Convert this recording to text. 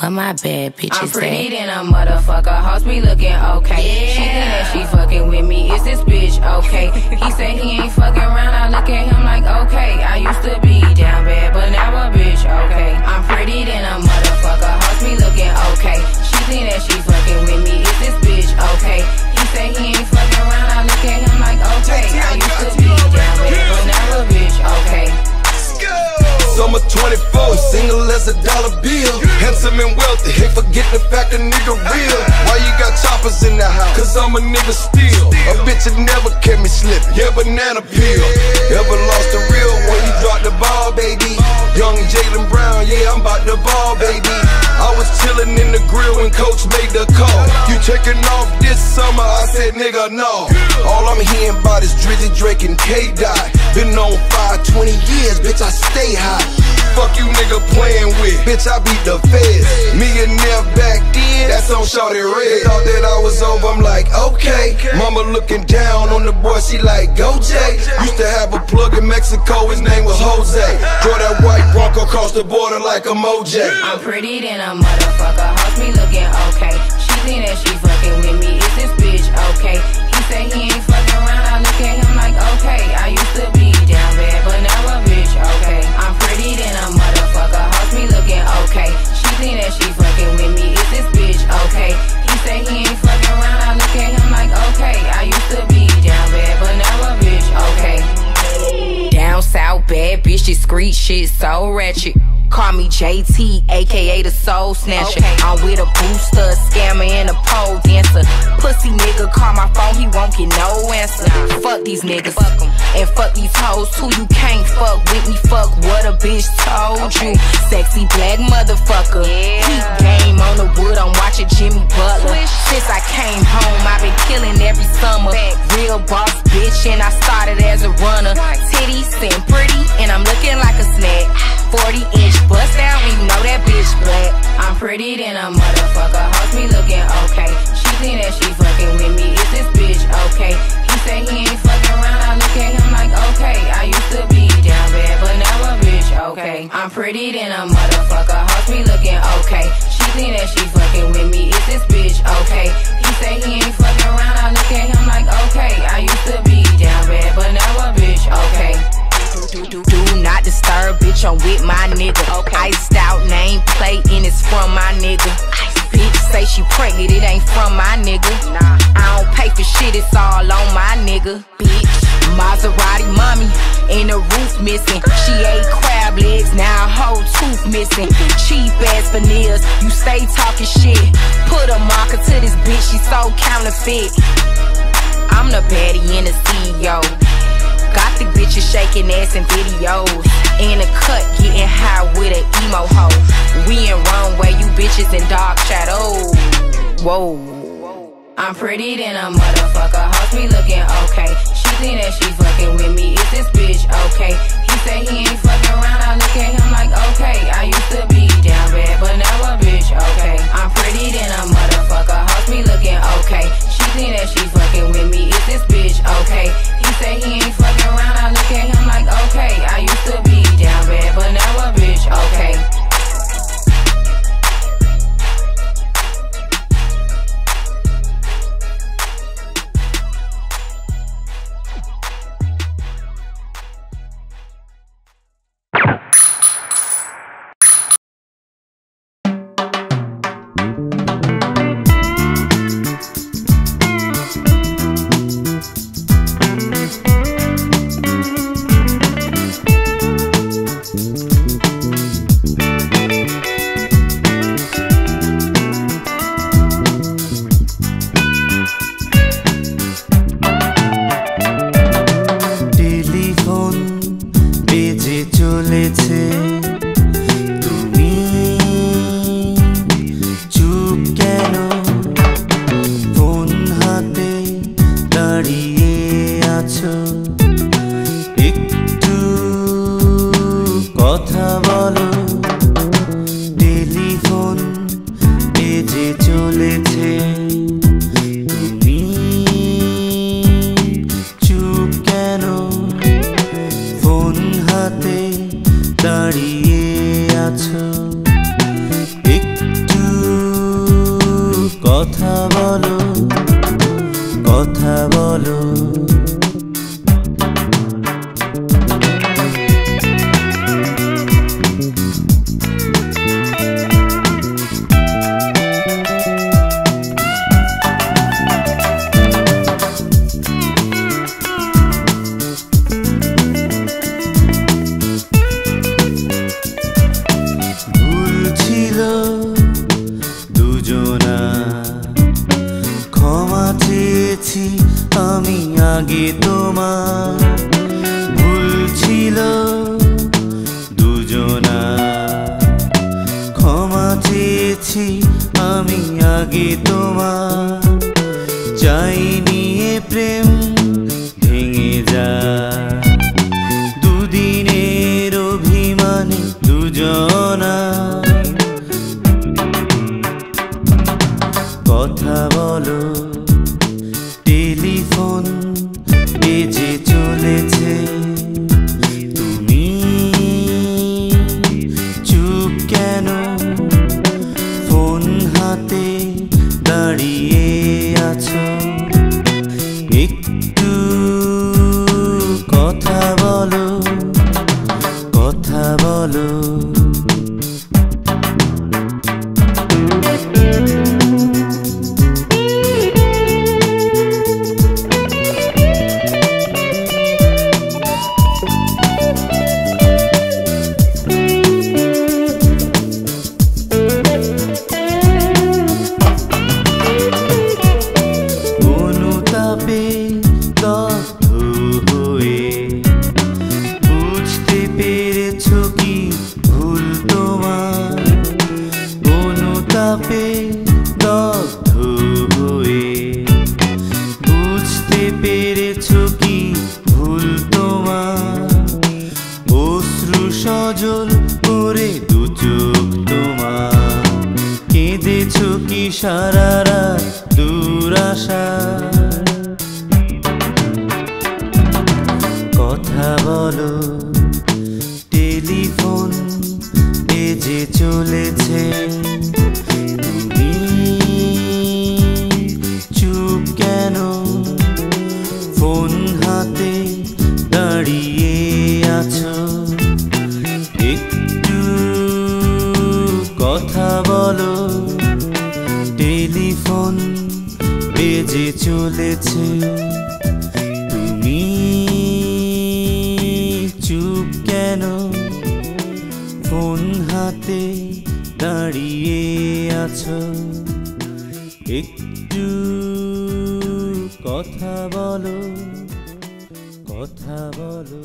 Where my bad bitches I'm pretty than a motherfucker, hoes be looking okay. Yeah. She think that she fucking with me, is this bitch okay? He say he ain't fucking around, I look at him like okay. I used to be down bad, but now a bitch okay. I'm pretty than a motherfucker, hoes be looking okay. She think that she fucking with me, is this bitch okay? He say he ain't fucking around, I look at him like okay. I used to be down bad, but now a bitch okay. Summer 24, single as a dollar bill. Handsome and wealthy, ain't forget the fact a nigga real. Why you got choppers in the house? Cause I'm a nigga still. A bitch that never kept me slipping, yeah, banana peel. Ever lost the real when you dropped the ball, baby? Young Jaylen Brown, yeah, I'm about the ball, baby. I was chillin' in the grill when coach made the call. You taking off this summer? I said, nigga, no. All I'm hearing about is Drizzy, Drake, and K-Dot. Been on 5, 20 years, bitch, I stay hot. Fuck you nigga playing with, bitch, I beat the feds. Millionaire back then, that's on Shawty Red. Thought that I was over, I'm like, okay. Mama looking down on the boy, she like, go Jay. Used to have a plug in Mexico, his name was Jose. Draw that white Bronco across the border like a Moj. I'm pretty than a motherfucker, hoes be looking okay. She think that she fucking with me, is this bitch okay? He say he ain't fucking around, I look at him like okay. I used to be down bad, but now a bitch okay. I'm pretty than a motherfucker, hoes be looking okay. She think that she fucking with me, is this bitch okay? He say he ain't fucking around, I look at him like okay. I used to be down bad, but now a bitch okay. Down south bad bitch, discreet shit so ratchet. Call me JT, aka the soul snatcher. Okay. I'm with a booster, scammer, and a pole dancer. Pussy nigga call my phone, he won't get no answer. Fuck these niggas, and fuck these hoes too. You can't fuck with me, fuck what a bitch told you. Sexy black motherfucker, heat game on the wood, I'm watching Jimmy Butler. Since I came home, I've been killing every summer. Real boss bitch, and I started as a runner. Titties and pretty, and I'm looking like a snack. 40-inch bust down, and you know that bitch black. I'm pretty than a motherfucker, hoes be looking okay. She think that she fucking with me, is this bitch okay? He say he ain't fucking around, I look at him like okay. I used to be down bad, but now a bitch okay. I'm pretty than a motherfucker, hoes be looking okay. She think that she fucking with me, is this bitch okay? He say he ain't fucking around, I look at him like okay. I used to be down bad, but now a bitch okay. Do not disturb, bitch, I'm with my nigga. Iced out name plate and it's from my nigga. Bitch say she pregnant, it ain't from my nigga. I don't pay for shit, it's all on my nigga. Bitch, Maserati mommy, and the roof missing. She ate crab legs, now a whole tooth missing. Cheap ass veneers, you stay talking shit. Put a marker to this bitch, she so counterfeit. I'm the baddie and the CEO. Gothic bitches shaking ass in videos. In a cut, getting high with an emo hoe. We in runway, you bitches in dark shadows. Whoa. I'm pretty than a motherfucker, hoes be looking okay. She think that she fucking with me, is this bitch okay? He say he ain't fucking around, I look at him like okay. I used to be down bad, but now a bitch okay. I'm pretty than a motherfucker, hoes be looking okay. She think that she fucking with me, is this bitch okay? He say he ain't fucking around, I look at him like okay. I used to be down bad, but now a bitch okay. কথা বলো কথা বলো আমি আগে তোমার ভুল ছিল দুজনা ক্ষমা চেয়েছি আমি আগে তোমার চাইনি এ প্রেম ভেঙে যায় দুদিনের অভিমানে দুজনা কথা বলো টেলিফোন বেজে চলেছে তুমি চুপ কেন ফোন হাতে দাঁড়িয়ে আছো একটু কথা বলো কথা বলো বুঝতে পেরেছো কি ভুল তোমার অনুতাপে দগ্ধ হয়ে বুঝতে পেরেছো কি ভুল তোমার অশ্রু সজল করে দু চোখ তোমার কেঁদেছো কি সারা রাত দুরাশা কথা বলো টেলিফোন বেজে চলেছে তুমি চুপ কেন ফোন হাতে দাঁড়িয়ে আছো একটু কথা বলো টেলিফোন বেজে চলেছে তুমি চুপ কেন ফোন হাতে দাঁড়িয়ে আছো একটু কথা বলো কথা বলো।